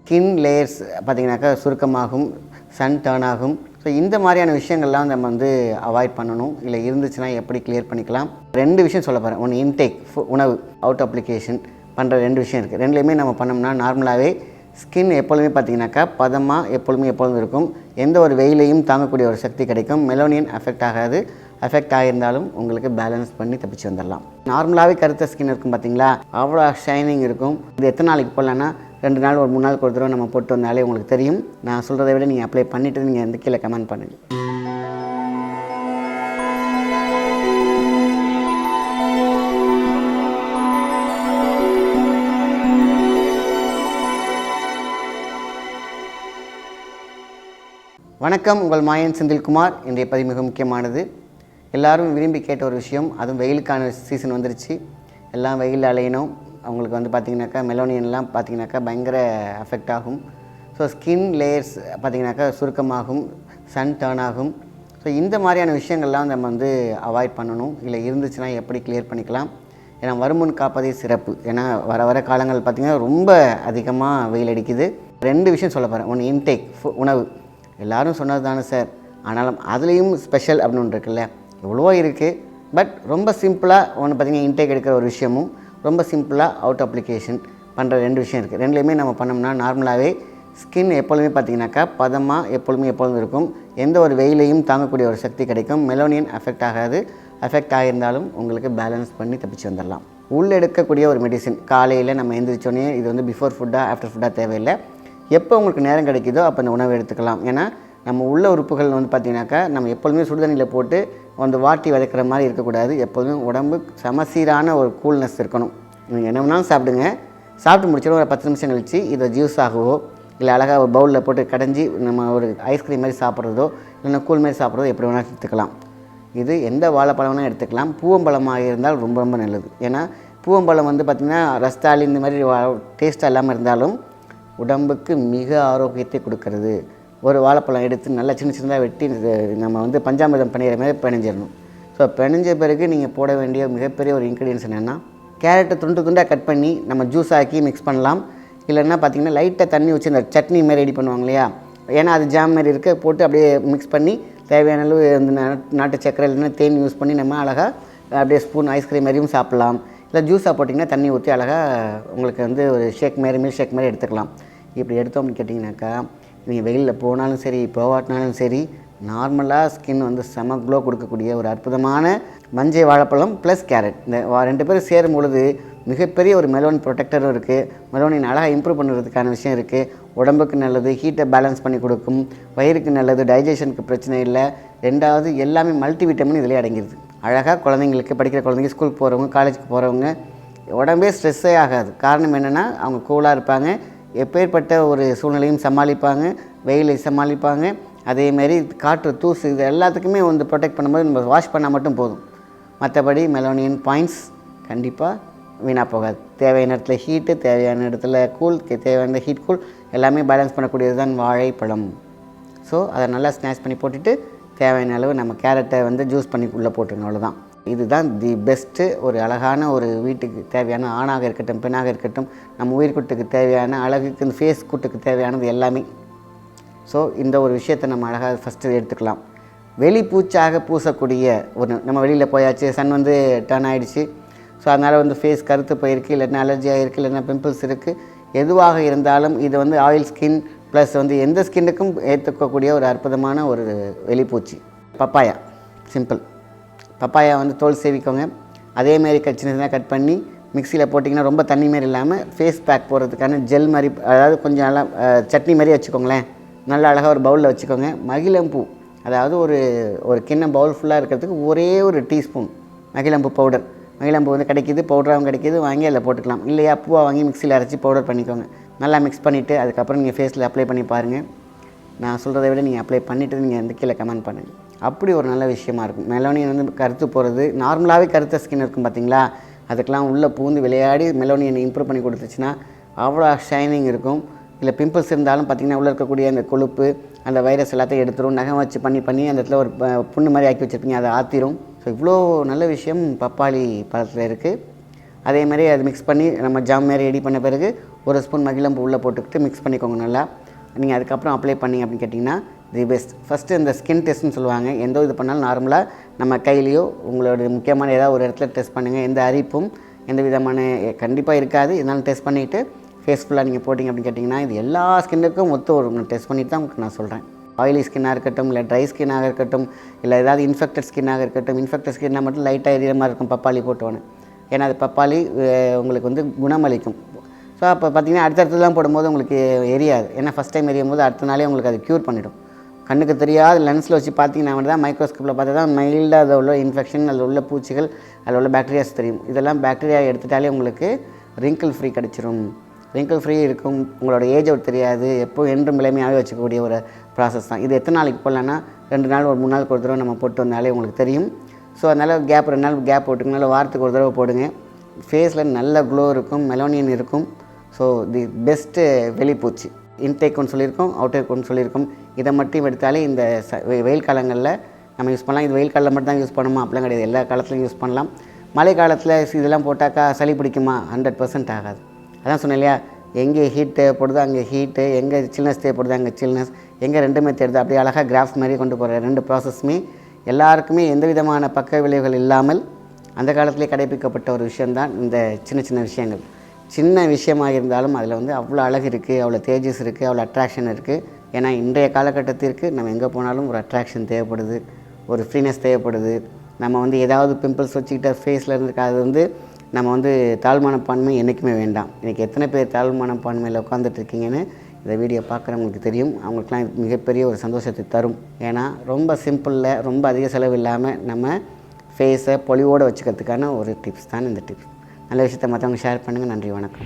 Skin layers பார்த்திங்கனாக்கா சுருக்கமாகும், Sun turn ஆகும். ஸோ இந்த மாதிரியான விஷயங்கள்லாம் நம்ம வந்து அவாய்ட் பண்ணணும். இல்லை இருந்துச்சுன்னா எப்படி கிளியர் பண்ணிக்கலாம். 2 விஷயம் சொல்ல போகிறேன். ஒன்று இன்டேக், உணவு, அவுட் அப்ளிகேஷன் பண்ணுற 2 விஷயம் இருக்குது. 2லேயுமே நம்ம பண்ணோம்னா நார்மலாகவே ஸ்கின் எப்பொழுதுமே பார்த்திங்கனாக்கா பதமாக எப்பொழுதும் இருக்கும். எந்த ஒரு வெயிலையும் தாங்கக்கூடிய ஒரு சக்தி கிடைக்கும். மெலோனியன் அஃபெக்ட் ஆகாது. அஃபெக்ட் ஆகியிருந்தாலும் உங்களுக்கு பேலன்ஸ் பண்ணி தப்பிச்சு வந்துடலாம். நார்மலாகவே கருத்த ஸ்கின் இருக்கும் பார்த்திங்களா, அவ்வளோ ஷைனிங் இருக்கும். இது எத்தனை நாளைக்கு போடலான்னா 2 நாள் ஒரு 3 நாளுக்கு ஒரு தடவை நம்ம போட்டு வந்தாலே உங்களுக்கு தெரியும். நான் சொல்கிறத விட நீங்கள் அப்ளை பண்ணிவிட்டு நீங்கள் வந்து கீழே கமெண்ட் பண்ணுங்கள். வணக்கம், உங்கள் மாயன் செந்தில்குமார். இன்றைய பதிவு மிக முக்கியமானது. எல்லோரும் விரும்பி கேட்ட ஒரு விஷயம், அதுவும் வெயிலுக்கான சீசன் வந்துருச்சு. எல்லாம் வெயில் அலையணும். அவங்களுக்கு வந்து பார்த்திங்கனாக்கா மெலோனியன்லாம் பார்த்திங்கனாக்கா பயங்கர அஃபெக்ட் ஆகும். ஸோ ஸ்கின் லேயர்ஸ் பார்த்திங்கனாக்கா சுருக்கமாகும், சன் டர்ன் ஆகும். ஸோ இந்த மாதிரியான விஷயங்கள்லாம் நம்ம வந்து அவாய்ட் பண்ணணும். இல்லை இருந்துச்சுன்னா எப்படி கிளியர் பண்ணிக்கலாம். ஏன்னா வருமுன் காப்பதே சிறப்பு. ஏன்னா வர காலங்கள் பார்த்திங்கன்னா ரொம்ப அதிகமாக வெயில் அடிக்குது. 2 விஷயம் சொல்ல போகிறேன். ஒன்று இன்டேக், உணவு. எல்லோரும் சொன்னது தானே சார், ஆனாலும் அதுலேயும் ஸ்பெஷல் அப்படின்னு ஒன்று இருக்குல்ல, எவ்வளோ இருக்குது. பட் ரொம்ப சிம்பிளாக ஒன்று பார்த்திங்கன்னா இன்டேக் எடுக்கிற ஒரு விஷயமும், ரொம்ப சிம்பிளாக அவுட் அப்ளிகேஷன் பண்ணுற 2 விஷயம் இருக்குது. 2லேயுமே நம்ம பண்ணோம்னா நார்மலாகவே ஸ்கின் எப்பொழுதுமே பார்த்திங்கனாக்கா பதமாக எப்பொழுதும் இருக்கும். எந்த ஒரு வெயிலையும் தாங்கக்கூடிய ஒரு சக்தி கிடைக்கும். மெலோனியன் அஃபெக்ட் ஆகாது. அஃபெக்ட் ஆகியிருந்தாலும் உங்களுக்கு பேலன்ஸ் பண்ணி தப்பிச்சு வந்துடலாம். எடுக்கக்கூடிய ஒரு மெடிசின். காலையில் நம்ம எழுந்திரிச்சோன்னே இது வந்து பிஃபோர் ஃபுட்டாக ஆஃப்டர் ஃபுட்டாக தேவையில்லை. எப்போ உங்களுக்கு நேரம் கிடைக்குதோ அப்போ அந்த உணவை எடுத்துக்கலாம். ஏன்னா நம்ம உள்ள உறுப்புகள் வந்து பார்த்திங்கனாக்கா நம்ம எப்பொழுதுமே சுடுதண்ணியில் போட்டு அந்த வாட்டி வதக்கிற மாதிரி இருக்கக்கூடாது. எப்பொழுதுமே உடம்பு சமசீரான ஒரு கூல்னஸ் இருக்கணும். நீங்கள் என்ன வேணாலும் சாப்பிடுங்க. சாப்பிட்டு முடிச்சிடும் ஒரு 10 நிமிஷம் கழிச்சு இதை ஜூஸ் ஆகவோ இல்லை அழகாக ஒரு பவுலில் போட்டு கடைஞ்சி நம்ம ஒரு ஐஸ்கிரீம் மாதிரி சாப்பிட்றதோ இல்லைன்னா கூல் மாதிரி சாப்பிட்றதோ எப்படி வேணாலும் எடுத்துக்கலாம். இது எந்த வாழைப்பழம் வேணால் எடுத்துக்கலாம். பூவம்பழமாக இருந்தால் ரொம்ப ரொம்ப நல்லது. ஏன்னா பூவம்பழம் வந்து பார்த்திங்கன்னா ரஸ்தாலி இந்த மாதிரி டேஸ்ட்டாக இல்லாமல் இருந்தாலும் உடம்புக்கு மிக ஆரோக்கியத்தை கொடுக்கறது. ஒரு வாழைப்பழம் எடுத்து நல்லா சின்னதாக வெட்டி நம்ம வந்து பஞ்சாமிர்தம் பண்ணிடுற மாதிரி பிணைஞ்சிடணும். ஸோ பிணைஞ்ச பிறகு நீங்கள் போட வேண்டிய மிகப்பெரிய ஒரு இன்க்ரீடியன்ஸ் என்னென்னா, கேரட்டை துண்டாக கட் பண்ணி நம்ம ஜூஸ் ஆக்கி மிக்ஸ் பண்ணலாம். இல்லைன்னா பார்த்திங்கன்னா லைட்டாக தண்ணி வச்சு இந்த சட்னி மாதிரி ரெடி பண்ணுவாங்க இல்லையா, ஏன்னா அது ஜாம் மாதிரி இருக்க போட்டு அப்படியே மிக்ஸ் பண்ணி தேவையான அளவு இந்த நாட்டு சக்கரை இல்லைன்னா தேன் யூஸ் பண்ணி நம்ம அழகாக அப்படியே ஸ்பூன் ஐஸ்கிரீம் மாதிரியும் சாப்பிட்லாம். இல்லை ஜூஸாக போட்டிங்கன்னா தண்ணி ஊற்றி அழகாக உங்களுக்கு வந்து ஒரு ஷேக் மாதிரி மில்க் ஷேக் மாதிரி எடுத்துக்கலாம். இப்படி எடுத்தோம் அப்படின்னு கேட்டிங்கனாக்கா நீங்கள் வெயிலில் போனாலும் சரி போகாட்டினாலும் சரி நார்மலாக ஸ்கின் வந்து செம க்ளோ கொடுக்கக்கூடிய ஒரு அற்புதமான மஞ்சை வாழைப்பழம் ப்ளஸ் கேரட், இந்த 2 பேரும் சேரும் பொழுது மிகப்பெரிய ஒரு மெலோன் ப்ரொடெக்டரும் இருக்குது. மெலோனின் அழகாக இம்ப்ரூவ் பண்ணுறதுக்கான விஷயம் இருக்குது. உடம்புக்கு நல்லது, ஹீட்டை பேலன்ஸ் பண்ணி கொடுக்கும், வயிறுக்கு நல்லது, டைஜஷனுக்கு பிரச்சனை இல்லை. 2வது எல்லாமே மல்டி விட்டமின் இதிலே அடங்கிடுது. அழகாக குழந்தைங்களுக்கு, படிக்கிற குழந்தைங்க, ஸ்கூலுக்கு போகிறவங்க, காலேஜுக்கு போகிறவங்க உடம்பே ஸ்ட்ரெஸ்ஸே ஆகாது. காரணம் என்னென்னா அவங்க கூலாக இருப்பாங்க. எப்பேற்பட்ட ஒரு சூழ்நிலையும் சமாளிப்பாங்க, வெயிலை சமாளிப்பாங்க. அதேமாரி காற்று, தூசு, இது எல்லாத்துக்குமே வந்து ப்ரொடெக்ட் பண்ணும்போது நம்ம வாஷ் பண்ணால் மட்டும் போதும். மற்றபடி மெலோனியன் பாயிண்ட்ஸ் கண்டிப்பாக வீணாக போகாது. தேவையான இடத்துல ஹீட்டு, தேவையான இடத்துல கூல், தேவையான ஹீட் கூல் எல்லாமே பேலன்ஸ் பண்ணக்கூடியது தான் வாழைப்பழம். ஸோ அதை நல்லா ஸ்நாக்ஸ் பண்ணி போட்டுட்டு தேவையான அளவு நம்ம கேரட்டை வந்து ஜூஸ் பண்ணி உள்ளே போட்டுருங்க. அவ்வளோதான். இதுதான் தி பெஸ்ட்டு. ஒரு அழகான ஒரு வீட்டுக்கு தேவையான ஆணாக இருக்கட்டும் பெண்ணாக இருக்கட்டும் நம்ம உயிர்கூட்டுக்கு தேவையான அழகுக்கு இந்த ஃபேஸ் கூட்டுக்கு தேவையானது எல்லாமே. ஸோ இந்த ஒரு விஷயத்தை நம்ம அழகாக ஃபஸ்ட்டு எடுத்துக்கலாம். வெளி பூச்சாக பூசக்கூடிய ஒரு நம்ம வெளியில் போயாச்சு, சன் வந்து டர்ன் ஆகிடுச்சு, ஸோ அதனால் வந்து ஃபேஸ் கருத்து போயிருக்கு, இல்லைன்னா அலர்ஜி ஆகிருக்கு, இல்லைன்னா பிம்பிள்ஸ் இருக்குது. எதுவாக இருந்தாலும் இது வந்து ஆயில் ஸ்கின் ப்ளஸ் வந்து எந்த ஸ்கின்னுக்கும் ஏற்றுக்கக்கூடிய ஒரு அற்புதமான ஒரு வெளிப்பூச்சி. Papaya simple. பப்பாயா வந்து தோல் சேவிக்கோங்க. அதேமாரி சின்னதாக கட் பண்ணி மிக்சியில் போட்டிங்கன்னா ரொம்ப தண்ணி மாரி இல்லாமல் ஃபேஸ் பேக் போடுறதுக்கான ஜெல் மாதிரி, அதாவது கொஞ்சம் நல்லா சட்னி மாதிரி வச்சுக்கோங்களேன். நல்லா அழகாக ஒரு பவுலில் வச்சுக்கோங்க. மகிழம்பூ, அதாவது ஒரு கிண்ணம் பவுல் ஃபுல்லாக இருக்கிறதுக்கு ஒரே ஒரு டீஸ்பூன் மகிழம்பூ பவுடர். மகிழம்பூ வந்து கிடைக்கிது, பவுடராகவும் கிடைக்கிது, வாங்கி அதில் போட்டுக்கலாம். இல்லையா பூவை வாங்கி மிக்சியில் அரைச்சி பவுடர் பண்ணிக்கோங்க. நல்லா மிக்ஸ் பண்ணிவிட்டு அதுக்கப்புறம் நீங்கள் ஃபேஸில் அப்ளை பண்ணி பாருங்கள். நான் சொல்கிறத விட நீங்கள் அப்ளை பண்ணிவிட்டு நீங்கள் வந்து கீழே கமெண்ட் பண்ணுங்கள். அப்படி ஒரு நல்ல விஷயமா இருக்கும். மெலோனியன் வந்து கருத்து போகிறது, நார்மலாகவே கருத்த ஸ்கின் இருக்கும் பார்த்திங்களா, அதுக்கெலாம் உள்ளே பூந்து விளையாடி மெலோனியன் இம்ப்ரூவ் பண்ணி கொடுத்துச்சுன்னா அவ்வளோ ஷைனிங் இருக்கும். இல்லை பிம்பிள்ஸ் இருந்தாலும் பார்த்திங்கன்னா உள்ளே இருக்கக்கூடிய அந்த கொழுப்பு, அந்த வைரஸ் எல்லாத்தையும் எடுத்துரும். நகம் வச்சு பண்ணி அந்த இடத்துல ஒரு புண்ணு மாதிரி ஆக்கி வச்சுருப்பீங்க, அதை ஆற்றிரும். ஸோ இவ்வளோ நல்ல விஷயம் பப்பாளி பழத்தில் இருக்குது. அதே மாதிரி அது மிக்ஸ் பண்ணி நம்ம ஜாம் மாதிரி ரெடி பண்ண பிறகு 1 ஸ்பூன் மகிழம்பூ உள்ளே போட்டுக்கிட்டு மிக்ஸ் பண்ணிக்கோங்க நல்லா. நீங்கள் அதுக்கப்புறம் அப்ளை பண்ணிங்க அப்படின்னு கேட்டிங்கன்னா தி பெஸ்ட். ஃபஸ்ட்டு இந்த ஸ்கின் டெஸ்ட்னு சொல்லுவாங்க. எந்த இது பண்ணாலும் நார்மலாக நம்ம கையிலையோ உங்களோட முக்கியமான ஏதாவது ஒரு இடத்துல டெஸ்ட் பண்ணுங்கள். எந்த அரிப்பும் எந்த விதமான கண்டிப்பாக இருக்காது. இதனால் டெஸ்ட் பண்ணிவிட்டு ஃபேஸ் ஃபுல்லாக நீங்கள் போட்டிங்க அப்படின்னு கேட்டிங்கன்னா இது எல்லா ஸ்கின்னுக்கும் ஒரு டெஸ்ட் பண்ணிட்டு தான் உங்களுக்கு நான் சொல்கிறேன். ஆயிலி ஸ்கின்னாக இருக்கட்டும், இல்லை ட்ரை ஸ்கின்னாக இருக்கட்டும், இல்லை ஏதாவது இன்ஃபெக்டட் ஸ்கின்னாக இருக்கட்டும். இன்ஃபெக்டட் ஸ்கின்னாக மட்டும் லைட்டாக எரியிற மாதிரி இருக்கும் பப்பாளி போட்டோன்னு. ஏன்னா அது பப்பாளி உங்களுக்கு வந்து குணமளிக்கும். ஸோ அப்போ பார்த்திங்கன்னா அடுத்தடுத்துலாம் போடும்போது உங்களுக்கு எரியாது. ஏன்னா ஃபஸ்ட் டைம் எரியும் போது அடுத்த நாளே உங்களுக்கு அது க்யூர் பண்ணிவிடும். கண்ணுக்கு தெரியாத லென்ஸில் வச்சு பார்த்தீங்கன்னா மட்டும் தான், மைக்ரோஸ்கோப்பில் பார்த்தா தான் மைல்டாக அதில் உள்ள இன்ஃபெக்ஷன், அதில் உள்ள பூச்சிகள், அதில் உள்ள பாக்டீரியாஸ் தெரியும். இதெல்லாம் பாக்டீரியா எடுத்துட்டாலே உங்களுக்கு ரிங்கிள் ஃப்ரீ கிடச்சிரும். ரிங்கிள் ஃப்ரீ இருக்கும். உங்களோட ஏஜ் அவுட் தெரியாது. எப்போ என்றும் இளமையாகவே வச்சுக்கக்கூடிய ஒரு ப்ராசஸ் தான் இது. எத்தனை நாளைக்கு போடலான்னா 2 நாள் ஒரு 3 நாளுக்கு ஒரு தடவை நம்ம போட்டு வந்தாலே உங்களுக்கு தெரியும். ஸோ அதனால் 2 நாள் கேப் போட்டுக்கனால வாரத்துக்கு ஒரு தடவை போடுங்க. ஃபேஸில் நல்ல க்ளோ இருக்கும், மெலோனியன் இருக்கும். ஸோ தி பெஸ்ட்டு வெளிப்பூச்சி. இன்டேக் ஒன்று சொல்லியிருக்கோம், அவுட்டேக் ஒன்று சொல்லியிருக்கோம். இதை மட்டும் எடுத்தாலே இந்த வெயில் காலங்களில் நம்ம யூஸ் பண்ணலாம். இது வெயில் காலத்தில் மட்டும் தான் யூஸ் பண்ணணுமா அப்படிலாம் கிடையாது. எல்லா காலத்துலையும் யூஸ் பண்ணலாம். மழை காலத்தில் இதெல்லாம் போட்டாக்கா சளி பிடிக்குமா? 100% ஆகாது. அதான் சொன்னேன் இல்லையா, எங்கே ஹீட் தேவைப்படுதோ அங்கே ஹீட்டு, எங்கே சில்னஸ் தேவைப்படுதோ அங்கே சில்னஸ், எங்கே ரெண்டுமே தேடுது. அப்படியே அழகாக கிராஃப்ஸ் மாதிரி கொண்டு போகிற 2 ப்ராசஸுமே எல்லாருக்குமே எந்த விதமான பக்க விளைவுகள் இல்லாமல் அந்த காலத்திலே கடைப்பிடிக்கப்பட்ட ஒரு விஷயந்தான் இந்த சின்ன சின்ன விஷயங்கள். சின்ன விஷயமாக இருந்தாலும் அதில் வந்து அவ்வளோ அழகு இருக்குது, அவ்வளோ தேஜஸ் இருக்குது, அவ்வளோ அட்ராக்ஷன் இருக்குது. ஏன்னா இன்றைய காலகட்டத்திற்கு நம்ம எங்கே போனாலும் ஒரு அட்ராக்ஷன் தேவைப்படுது, ஒரு ஃப்ரீனஸ் தேவைப்படுது. நம்ம வந்து ஏதாவது பிம்பிள்ஸ் வச்சுக்கிட்ட ஃபேஸில் இருந்துருக்கு, அது வந்து நம்ம வந்து தாழ்மனப்பான்மை என்றைக்குமே வேண்டாம். இன்றைக்கி எத்தனை பேர் தாழ்மனப்பான்மையில் உட்காந்துட்ருக்கீங்கன்னு இந்த வீடியோ பார்க்குறவங்களுக்கு தெரியும். அவங்களுக்குலாம் மிகப்பெரிய ஒரு சந்தோஷத்தை தரும். ஏன்னா ரொம்ப சிம்பிளில் ரொம்ப அதிக செலவு இல்லாமல் நம்ம ஃபேஸை பொலிவோடு வச்சுக்கிறதுக்கான ஒரு டிப்ஸ் தான் இந்த டிப்ஸ். நல்ல விஷயத்தை மற்றவங்க ஷேர் பண்ணுங்கள். நன்றி, வணக்கம்.